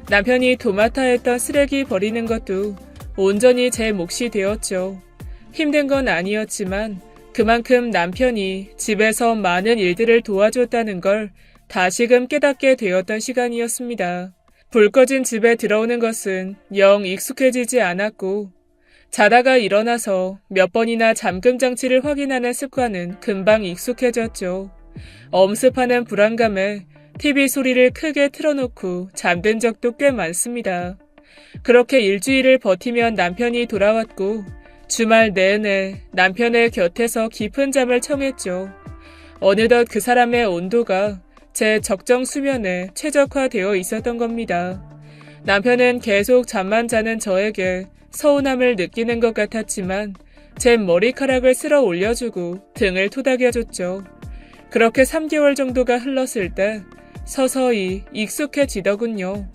남편이 도맡아 했던 쓰레기 버리는 것도 온전히 제 몫이 되었죠. 힘든 건 아니었지만 그만큼 남편이 집에서 많은 일들을 도와줬다는 걸 다시금 깨닫게 되었던 시간이었습니다. 불 꺼진 집에 들어오는 것은 영 익숙해지지 않았고 자다가 일어나서 몇 번이나 잠금 장치를 확인하는 습관은 금방 익숙해졌죠. 엄습하는 불안감에 TV 소리를 크게 틀어놓고 잠든 적도 꽤 많습니다. 그렇게 일주일을 버티면 남편이 돌아왔고 주말 내내 남편의 곁에서 깊은 잠을 청했죠. 어느덧 그 사람의 온도가 제 적정 수면에 최적화되어 있었던 겁니다. 남편은 계속 잠만 자는 저에게 서운함을 느끼는 것 같았지만 제 머리카락을 쓸어 올려주고 등을 토닥여줬죠. 그렇게 3개월 정도가 흘렀을 때 서서히 익숙해지더군요.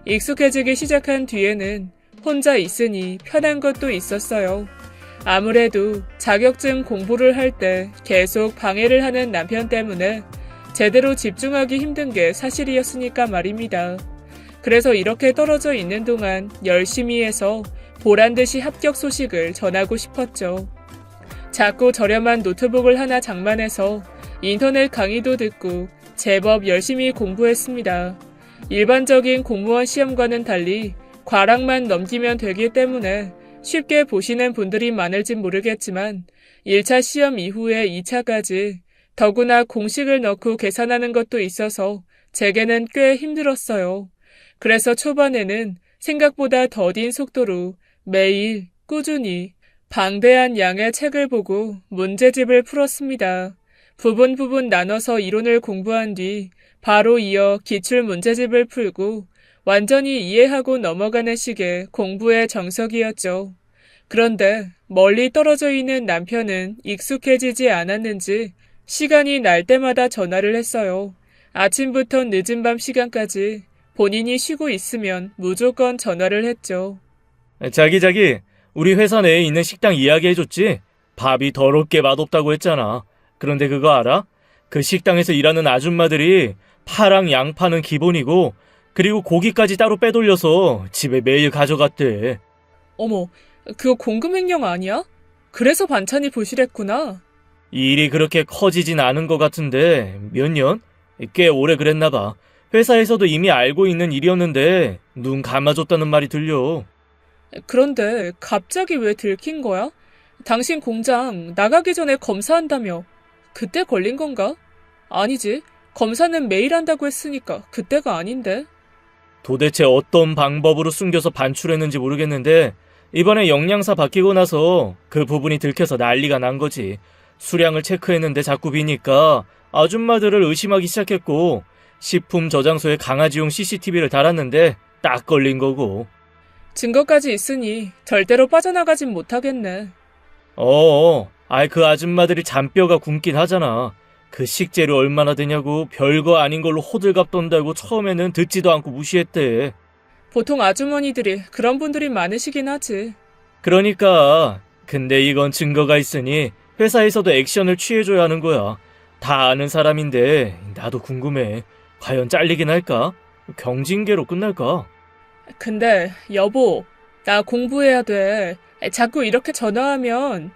익숙해지기 시작한 뒤에는 혼자 있으니 편한 것도 있었어요. 아무래도 자격증 공부를 할 때 계속 방해를 하는 남편 때문에 제대로 집중하기 힘든 게 사실이었으니까 말입니다. 그래서 이렇게 떨어져 있는 동안 열심히 해서 보란듯이 합격 소식을 전하고 싶었죠. 작고 저렴한 노트북을 하나 장만해서 인터넷 강의도 듣고 제법 열심히 공부했습니다. 일반적인 공무원 시험과는 달리 과락만 넘기면 되기 때문에 쉽게 보시는 분들이 많을진 모르겠지만 1차 시험 이후에 2차까지 더구나 공식을 넣고 계산하는 것도 있어서 제게는 꽤 힘들었어요. 그래서 초반에는 생각보다 더딘 속도로 매일 꾸준히 방대한 양의 책을 보고 문제집을 풀었습니다. 부분 나눠서 이론을 공부한 뒤 바로 이어 기출 문제집을 풀고 완전히 이해하고 넘어가는 식의 공부의 정석이었죠. 그런데 멀리 떨어져 있는 남편은 익숙해지지 않았는지 시간이 날 때마다 전화를 했어요. 아침부터 늦은 밤 시간까지 본인이 쉬고 있으면 무조건 전화를 했죠. 자기, 우리 회사 내에 있는 식당 이야기해줬지? 밥이 더럽게 맛없다고 했잖아. 그런데 그거 알아? 그 식당에서 일하는 아줌마들이 파랑 양파는 기본이고 그리고 고기까지 따로 빼돌려서 집에 매일 가져갔대. 어머, 그거 공급횡령 아니야? 그래서 반찬이 부실했구나. 일이 그렇게 커지진 않은 것 같은데 몇 년? 꽤 오래 그랬나 봐. 회사에서도 이미 알고 있는 일이었는데 눈 감아줬다는 말이 들려. 그런데 갑자기 왜 들킨 거야? 당신 공장 나가기 전에 검사한다며. 그때 걸린 건가? 아니지. 검사는 매일 한다고 했으니까 그때가 아닌데. 도대체 어떤 방법으로 숨겨서 반출했는지 모르겠는데 이번에 영양사 바뀌고 나서 그 부분이 들켜서 난리가 난 거지. 수량을 체크했는데 자꾸 비니까 아줌마들을 의심하기 시작했고 식품 저장소에 강아지용 CCTV를 달았는데 딱 걸린 거고. 증거까지 있으니 절대로 빠져나가진 못하겠네. 그 아줌마들이 잔뼈가 굵긴 하잖아. 그 식재료 얼마나 되냐고 별거 아닌 걸로 호들갑 떤다고 처음에는 듣지도 않고 무시했대. 보통 아주머니들이 그런 분들이 많으시긴 하지. 그러니까 근데 이건 증거가 있으니 회사에서도 액션을 취해줘야 하는 거야. 다 아는 사람인데 나도 궁금해. 과연 잘리긴 할까? 경징계로 끝날까? 근데 여보, 나 공부해야 돼. 자꾸 이렇게 전화하면.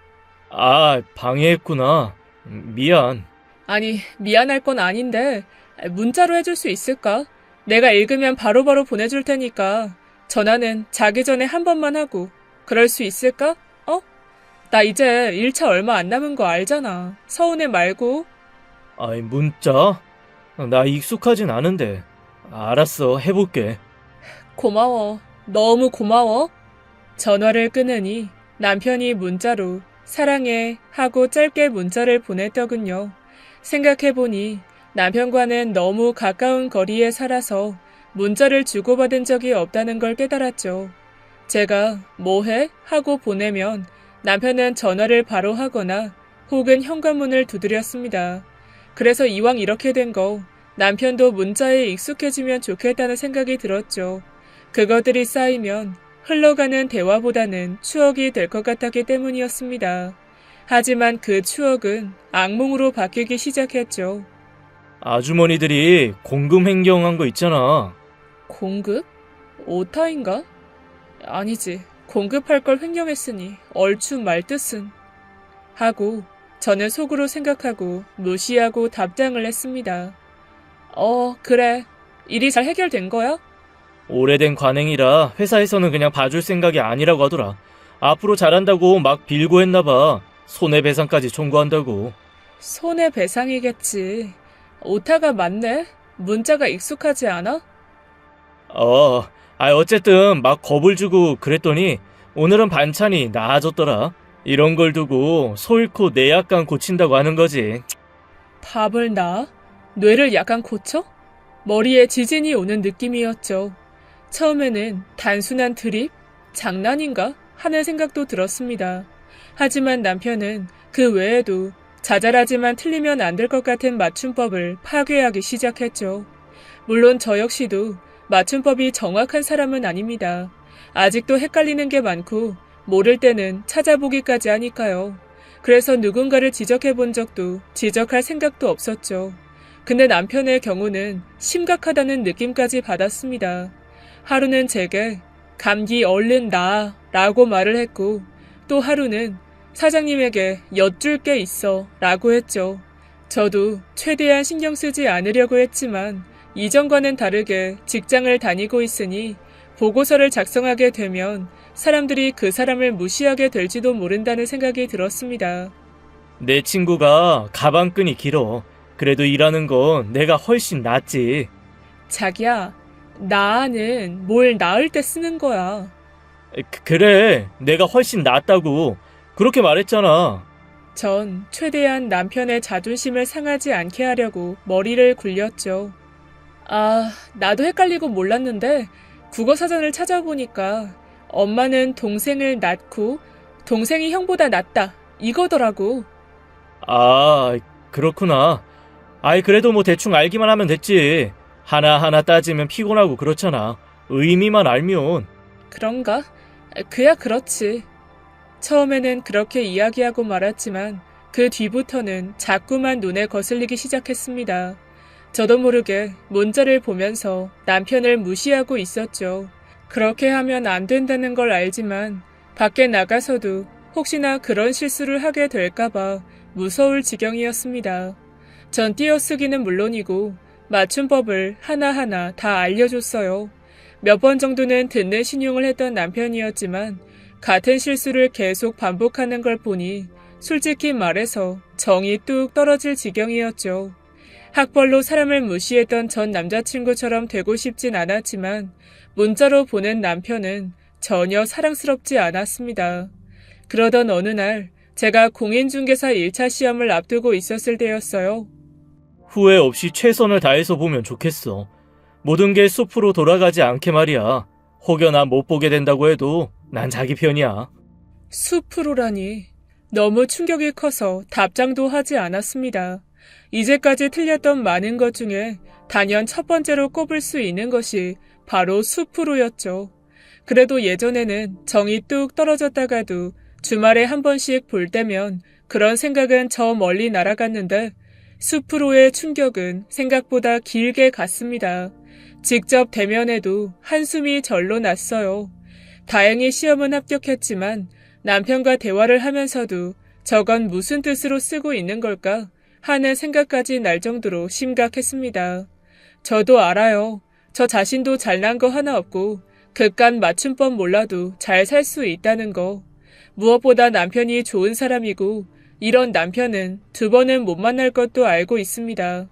방해했구나. 미안. 아니, 미안할 건 아닌데 문자로 해줄 수 있을까? 내가 읽으면 바로바로 보내줄 테니까 전화는 자기 전에 한 번만 하고. 그럴 수 있을까? 나 이제 1차 얼마 안 남은 거 알잖아. 서운해 말고. 문자? 나 익숙하진 않은데. 알았어, 해볼게. 고마워. 너무 고마워. 전화를 끊으니 남편이 문자로 사랑해 하고 짧게 문자를 보냈더군요. 생각해보니 남편과는 너무 가까운 거리에 살아서 문자를 주고받은 적이 없다는 걸 깨달았죠. 제가 뭐해? 하고 보내면 남편은 전화를 바로 하거나 혹은 현관문을 두드렸습니다. 그래서 이왕 이렇게 된 거 남편도 문자에 익숙해지면 좋겠다는 생각이 들었죠. 그것들이 쌓이면 흘러가는 대화보다는 추억이 될 것 같았기 때문이었습니다. 하지만 그 추억은 악몽으로 바뀌기 시작했죠. 아주머니들이 공금 횡령한 거 있잖아. 공급? 오타인가? 아니지. 공급할 걸 횡령했으니 얼추 말뜻은. 하고 저는 속으로 생각하고 무시하고 답장을 했습니다. 그래. 일이 잘 해결된 거야? 오래된 관행이라 회사에서는 그냥 봐줄 생각이 아니라고 하더라. 앞으로 잘한다고 막 빌고 했나봐. 손해배상까지 청구한다고. 손해배상이겠지. 오타가 많네? 문자가 익숙하지 않아? 어쨌든 막 겁을 주고 그랬더니 오늘은 반찬이 나아졌더라. 이런 걸 두고 소 잃고 뇌 약간 고친다고 하는 거지. 밥을 놔? 뇌를 약간 고쳐? 머리에 지진이 오는 느낌이었죠. 처음에는 단순한 드립? 장난인가? 하는 생각도 들었습니다. 하지만 남편은 그 외에도 자잘하지만 틀리면 안 될 것 같은 맞춤법을 파괴하기 시작했죠. 물론 저 역시도 맞춤법이 정확한 사람은 아닙니다. 아직도 헷갈리는 게 많고 모를 때는 찾아보기까지 하니까요. 그래서 누군가를 지적해 본 적도 지적할 생각도 없었죠. 근데 남편의 경우는 심각하다는 느낌까지 받았습니다. 하루는 제게 감기 얼른 나 라고 말을 했고 또 하루는 사장님에게 여쭐 게 있어 라고 했죠. 저도 최대한 신경 쓰지 않으려고 했지만 이전과는 다르게 직장을 다니고 있으니 보고서를 작성하게 되면 사람들이 그 사람을 무시하게 될지도 모른다는 생각이 들었습니다. 내 친구가 가방끈이 길어. 그래도 일하는 건 내가 훨씬 낫지. 자기야, 나는 뭘 나을 때 쓰는 거야. 그래, 내가 훨씬 낫다고. 그렇게 말했잖아. 전 최대한 남편의 자존심을 상하지 않게 하려고 머리를 굴렸죠. 나도 헷갈리고 몰랐는데 국어사전을 찾아보니까 엄마는 동생을 낳고 동생이 형보다 낫다 이거더라고. 그렇구나. 그래도 뭐 대충 알기만 하면 됐지. 하나하나 따지면 피곤하고 그렇잖아. 의미만 알면. 그런가? 그야 그렇지. 처음에는 그렇게 이야기하고 말았지만 그 뒤부터는 자꾸만 눈에 거슬리기 시작했습니다. 저도 모르게 문자를 보면서 남편을 무시하고 있었죠. 그렇게 하면 안 된다는 걸 알지만 밖에 나가서도 혹시나 그런 실수를 하게 될까봐 무서울 지경이었습니다. 전 띄어쓰기는 물론이고 맞춤법을 하나하나 다 알려줬어요. 몇 번 정도는 듣는 신용을 했던 남편이었지만 같은 실수를 계속 반복하는 걸 보니 솔직히 말해서 정이 뚝 떨어질 지경이었죠. 학벌로 사람을 무시했던 전 남자친구처럼 되고 싶진 않았지만 문자로 보낸 남편은 전혀 사랑스럽지 않았습니다. 그러던 어느 날 제가 공인중개사 1차 시험을 앞두고 있었을 때였어요. 후회 없이 최선을 다해서 보면 좋겠어. 모든 게 숲으로 돌아가지 않게 말이야. 혹여나 못 보게 된다고 해도 난 자기 편이야. 숲으로라니. 너무 충격이 커서 답장도 하지 않았습니다. 이제까지 틀렸던 많은 것 중에 단연 첫 번째로 꼽을 수 있는 것이 바로 숲으로였죠. 그래도 예전에는 정이 뚝 떨어졌다가도 주말에 한 번씩 볼 때면 그런 생각은 저 멀리 날아갔는데 숲으로의 충격은 생각보다 길게 갔습니다. 직접 대면해도 한숨이 절로 났어요. 다행히 시험은 합격했지만 남편과 대화를 하면서도 저건 무슨 뜻으로 쓰고 있는 걸까 하는 생각까지 날 정도로 심각했습니다. 저도 알아요. 저 자신도 잘난 거 하나 없고 그깟 맞춤법 몰라도 잘 살 수 있다는 거. 무엇보다 남편이 좋은 사람이고 이런 남편은 두 번은 못 만날 것도 알고 있습니다.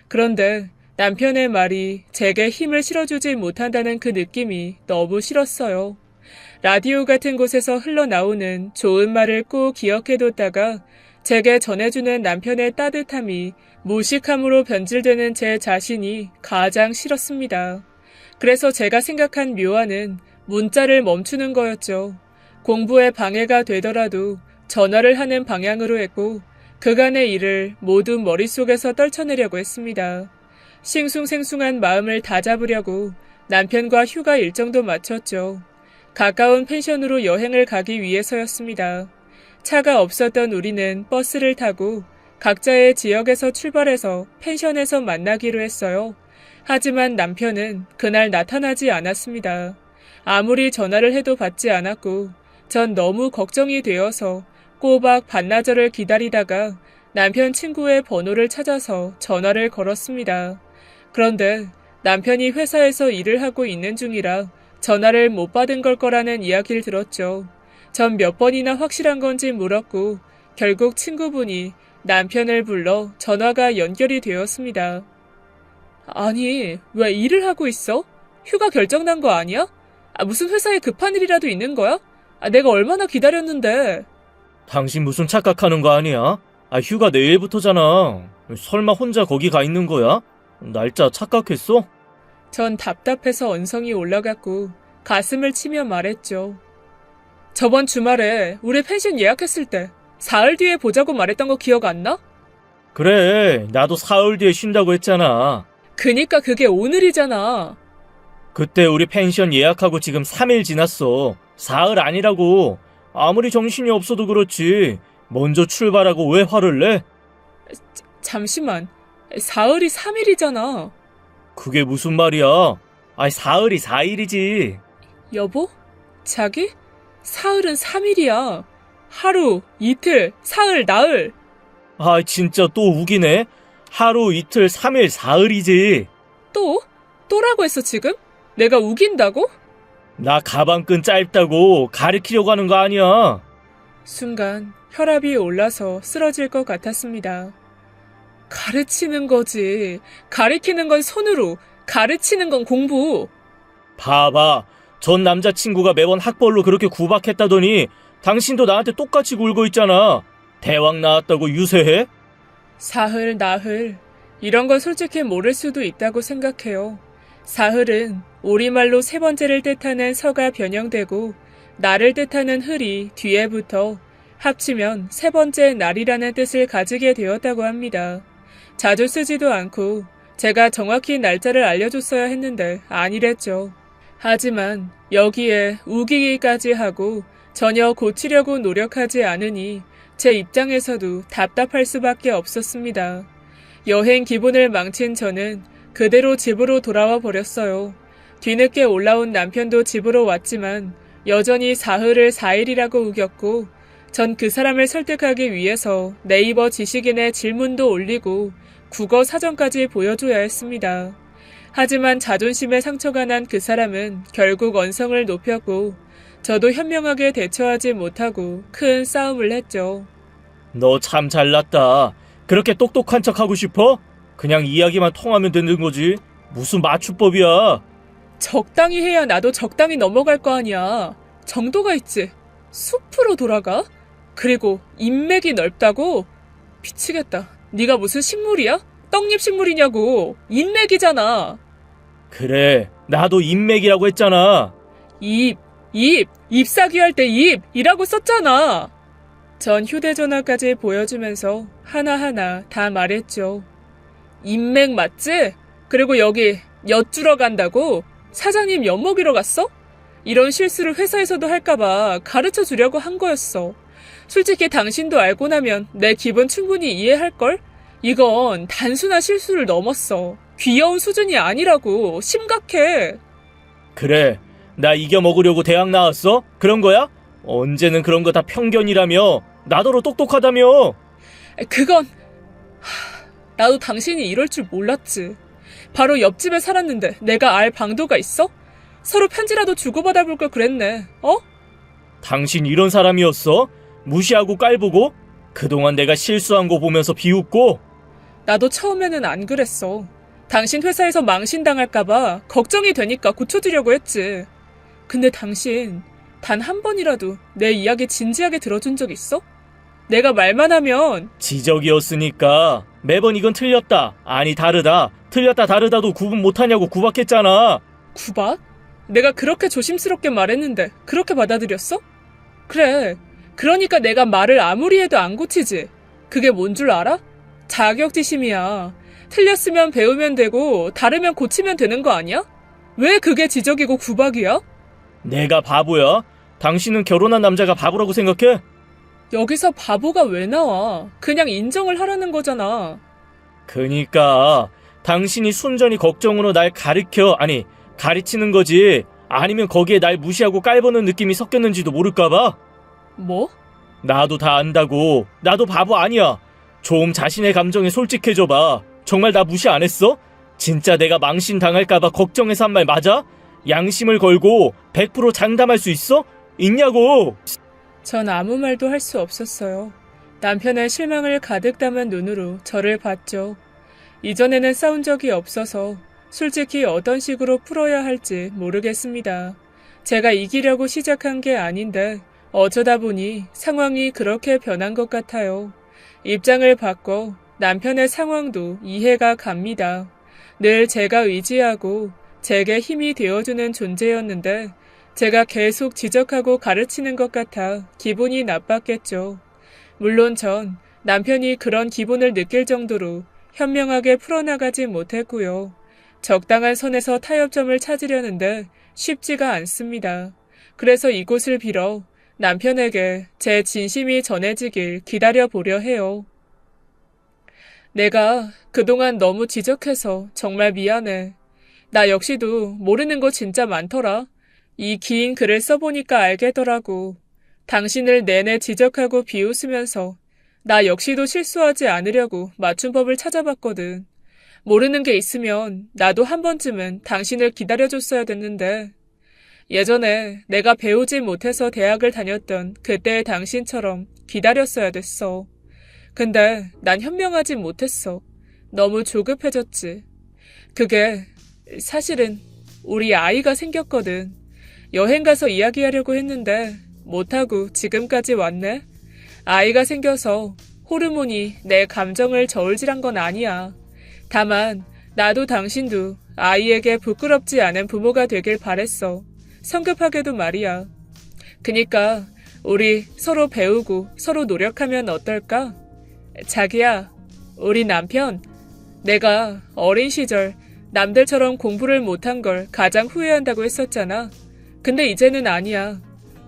그런데 남편의 말이 제게 힘을 실어주지 못한다는 그 느낌이 너무 싫었어요. 라디오 같은 곳에서 흘러나오는 좋은 말을 꼭 기억해뒀다가 제게 전해주는 남편의 따뜻함이 무식함으로 변질되는 제 자신이 가장 싫었습니다. 그래서 제가 생각한 묘안은 문자를 멈추는 거였죠. 공부에 방해가 되더라도 전화를 하는 방향으로 했고 그간의 일을 모두 머릿속에서 떨쳐내려고 했습니다. 싱숭생숭한 마음을 다잡으려고 남편과 휴가 일정도 맞췄죠. 가까운 펜션으로 여행을 가기 위해서였습니다. 차가 없었던 우리는 버스를 타고 각자의 지역에서 출발해서 펜션에서 만나기로 했어요. 하지만 남편은 그날 나타나지 않았습니다. 아무리 전화를 해도 받지 않았고 전 너무 걱정이 되어서 꼬박 반나절을 기다리다가 남편 친구의 번호를 찾아서 전화를 걸었습니다. 그런데 남편이 회사에서 일을 하고 있는 중이라 전화를 못 받은 걸 거라는 이야기를 들었죠. 전 몇 번이나 확실한 건지 물었고 결국 친구분이 남편을 불러 전화가 연결이 되었습니다. 아니, 왜 일을 하고 있어? 휴가 결정난 거 아니야? 무슨 회사에 급한 일이라도 있는 거야? 내가 얼마나 기다렸는데. 당신 무슨 착각하는 거 아니야? 휴가 내일부터잖아. 설마 혼자 거기 가 있는 거야? 날짜 착각했어? 전 답답해서 언성이 올라갔고 가슴을 치며 말했죠. 저번 주말에 우리 펜션 예약했을 때 사흘 뒤에 보자고 말했던 거 기억 안 나? 그래, 나도 사흘 뒤에 쉰다고 했잖아. 그니까 그게 오늘이잖아. 그때 우리 펜션 예약하고 지금 3일 지났어. 사흘 아니라고. 아무리 정신이 없어도 그렇지. 먼저 출발하고 왜 화를 내? 잠시만. 사흘이 3일이잖아. 그게 무슨 말이야? 사흘이 4일이지. 여보? 자기? 사흘은 3일이야. 하루, 이틀, 사흘, 나흘. 진짜 또 우기네. 하루, 이틀, 3일, 사흘이지. 또? 또라고 했어 지금? 내가 우긴다고? 나 가방끈 짧다고 가리키려고 하는 거 아니야. 순간 혈압이 올라서 쓰러질 것 같았습니다. 가르치는 거지. 가리키는 건 손으로, 가르치는 건 공부. 봐봐. 전 남자친구가 매번 학벌로 그렇게 구박했다더니 당신도 나한테 똑같이 굴고 있잖아. 대왕 나왔다고 유세해? 사흘, 나흘. 이런 건 솔직히 모를 수도 있다고 생각해요. 사흘은 우리말로 세 번째를 뜻하는 서가 변형되고 날을 뜻하는 흘이 뒤에 붙어 합치면 세 번째 날이라는 뜻을 가지게 되었다고 합니다. 자주 쓰지도 않고 제가 정확히 날짜를 알려줬어야 했는데 아니랬죠. 하지만 여기에 우기기까지 하고 전혀 고치려고 노력하지 않으니 제 입장에서도 답답할 수밖에 없었습니다. 여행 기분을 망친 저는 그대로 집으로 돌아와 버렸어요. 뒤늦게 올라온 남편도 집으로 왔지만 여전히 사흘을 4일이라고 우겼고 전 그 사람을 설득하기 위해서 네이버 지식인에 질문도 올리고 국어 사전까지 보여줘야 했습니다. 하지만 자존심에 상처가 난 그 사람은 결국 언성을 높였고 저도 현명하게 대처하지 못하고 큰 싸움을 했죠. 너 참 잘났다. 그렇게 똑똑한 척하고 싶어? 그냥 이야기만 통하면 되는 거지. 무슨 맞춤법이야. 적당히 해야 나도 적당히 넘어갈 거 아니야. 정도가 있지. 숲으로 돌아가? 그리고 인맥이 넓다고? 미치겠다. 네가 무슨 식물이야? 떡잎 식물이냐고. 인맥이잖아. 그래, 나도 인맥이라고 했잖아. 잎사귀 할 때 잎이라고 썼잖아. 전 휴대전화까지 보여주면서 하나하나 다 말했죠. 인맥 맞지? 그리고 여기 엿 주러 간다고? 사장님 엿 먹이러 갔어? 이런 실수를 회사에서도 할까봐 가르쳐 주려고 한 거였어. 솔직히 당신도 알고 나면 내 기분 충분히 이해할걸? 이건 단순한 실수를 넘었어. 귀여운 수준이 아니라고. 심각해. 그래, 나 이겨먹으려고 대학 나왔어? 그런 거야? 언제는 그런 거 다 편견이라며. 나더러 똑똑하다며. 그건 나도 당신이 이럴 줄 몰랐지. 바로 옆집에 살았는데 내가 알 방도가 있어? 서로 편지라도 주고받아 볼 걸 그랬네. 어? 당신 이런 사람이었어? 무시하고 깔보고? 그동안 내가 실수한 거 보면서 비웃고? 나도 처음에는 안 그랬어. 당신 회사에서 망신당할까봐 걱정이 되니까 고쳐주려고 했지. 근데 당신 단 한 번이라도 내 이야기 진지하게 들어준 적 있어? 내가 말만 하면 지적이었으니까 매번 이건 틀렸다, 아니 다르다, 틀렸다 다르다도 구분 못하냐고 구박했잖아. 구박? 내가 그렇게 조심스럽게 말했는데 그렇게 받아들였어? 그래, 그러니까 내가 말을 아무리 해도 안 고치지. 그게 뭔 줄 알아? 자격지심이야. 틀렸으면 배우면 되고 다르면 고치면 되는 거 아니야? 왜 그게 지적이고 구박이야? 내가 바보야? 당신은 결혼한 남자가 바보라고 생각해? 여기서 바보가 왜 나와? 그냥 인정을 하라는 거잖아. 그니까 당신이 순전히 걱정으로 날 가르치는 거지. 아니면 거기에 날 무시하고 깔보는 느낌이 섞였는지도 모를까봐. 뭐? 나도 다 안다고. 나도 바보 아니야. 좀 자신의 감정에 솔직해져봐. 정말 나 무시 안 했어? 진짜 내가 망신 당할까봐 걱정해서 한 말 맞아? 양심을 걸고 100% 장담할 수 있어? 있냐고. 전 아무 말도 할 수 없었어요. 남편의 실망을 가득 담은 눈으로 저를 봤죠. 이전에는 싸운 적이 없어서 솔직히 어떤 식으로 풀어야 할지 모르겠습니다. 제가 이기려고 시작한 게 아닌데 어쩌다 보니 상황이 그렇게 변한 것 같아요. 입장을 바꿔 남편의 상황도 이해가 갑니다. 늘 제가 의지하고 제게 힘이 되어주는 존재였는데 제가 계속 지적하고 가르치는 것 같아 기분이 나빴겠죠. 물론 전 남편이 그런 기분을 느낄 정도로 현명하게 풀어나가지 못했고요. 적당한 선에서 타협점을 찾으려는데 쉽지가 않습니다. 그래서 이곳을 빌어 남편에게 제 진심이 전해지길 기다려보려 해요. 내가 그동안 너무 지적해서 정말 미안해. 나 역시도 모르는 거 진짜 많더라. 이 긴 글을 써보니까 알겠더라고. 당신을 내내 지적하고 비웃으면서 나 역시도 실수하지 않으려고 맞춤법을 찾아봤거든. 모르는 게 있으면 나도 한 번쯤은 당신을 기다려줬어야 됐는데 예전에 내가 배우지 못해서 대학을 다녔던 그때의 당신처럼 기다렸어야 됐어. 근데 난 현명하지 못했어. 너무 조급해졌지. 그게 사실은 우리 아이가 생겼거든. 여행 가서 이야기하려고 했는데 못하고 지금까지 왔네. 아이가 생겨서 호르몬이 내 감정을 저울질한 건 아니야. 다만 나도 당신도 아이에게 부끄럽지 않은 부모가 되길 바랬어. 성급하게도 말이야. 그니까 우리 서로 배우고 서로 노력하면 어떨까? 자기야, 우리 남편, 내가 어린 시절 남들처럼 공부를 못한 걸 가장 후회한다고 했었잖아. 근데 이제는 아니야.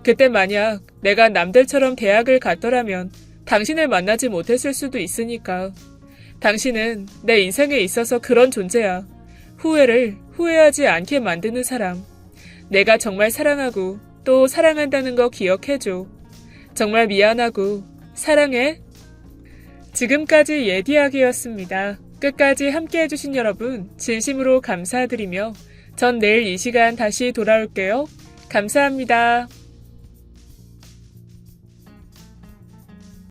그때 만약 내가 남들처럼 대학을 갔더라면 당신을 만나지 못했을 수도 있으니까. 당신은 내 인생에 있어서 그런 존재야. 후회를 후회하지 않게 만드는 사람. 내가 정말 사랑하고 또 사랑한다는 거 기억해줘. 정말 미안하고 사랑해. 지금까지 예디하기였습니다. 끝까지 함께해주신 여러분 진심으로 감사드리며 전 내일 이 시간 다시 돌아올게요. 감사합니다.